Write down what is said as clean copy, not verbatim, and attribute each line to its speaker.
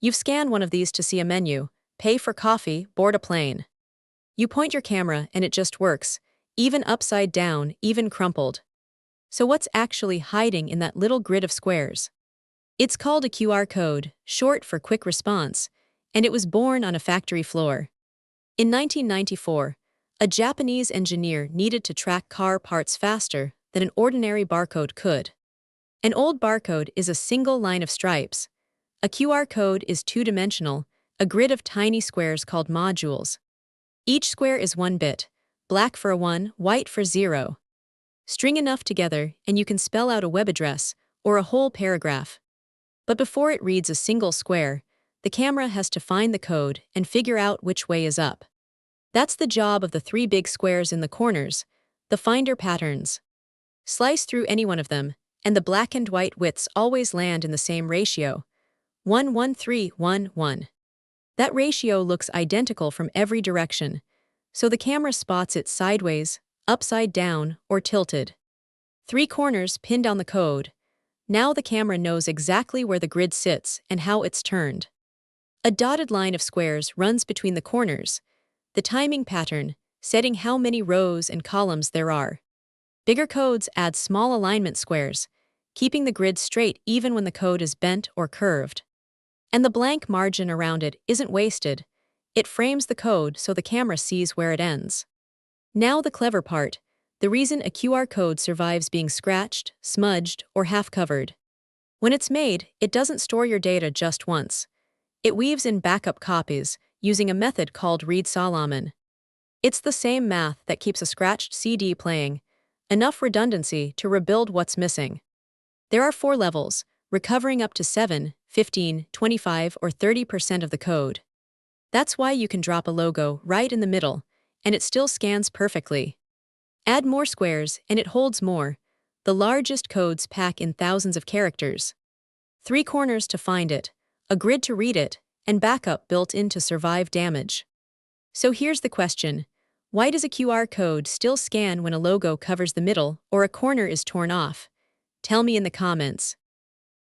Speaker 1: You've scanned one of these to see a menu, pay for coffee, board a plane. You point your camera and it just works, even upside down, even crumpled. So what's actually hiding in that little grid of squares? It's called a QR code, short for quick response, and it was born on a factory floor. In 1994, a Japanese engineer needed to track car parts faster than an ordinary barcode could. An old barcode is a single line of stripes. A QR code is two-dimensional, a grid of tiny squares called modules. Each square is 1 bit, black for a 1, white for 0. String enough together and you can spell out a web address or a whole paragraph. But before it reads a single square, the camera has to find the code and figure out which way is up. That's the job of the 3 big squares in the corners, the finder patterns. Slice through any one of them, and the black and white widths always land in the same ratio, 1 1 3 1 1. That ratio looks identical from every direction, so the camera spots it sideways, upside down, or tilted. 3 corners pinned on the code. Now the camera knows exactly where the grid sits and how it's turned. A dotted line of squares runs between the corners, the timing pattern, setting how many rows and columns there are. Bigger codes add small alignment squares, keeping the grid straight even when the code is bent or curved. And the blank margin around it isn't wasted. It frames the code so the camera sees where it ends. Now the clever part, the reason a QR code survives being scratched, smudged, or half-covered. When it's made, it doesn't store your data just once. It weaves in backup copies using a method called read Solomon. It's the same math that keeps a scratched CD playing, enough redundancy to rebuild what's missing. There are 4 levels, recovering up to 7, 15, 25, or 30% of the code. That's why you can drop a logo right in the middle, and it still scans perfectly. Add more squares, and it holds more. The largest codes pack in thousands of characters. 3 corners to find it, a grid to read it, and backup built in to survive damage. So here's the question. Why does a QR code still scan when a logo covers the middle or a corner is torn off? Tell me in the comments.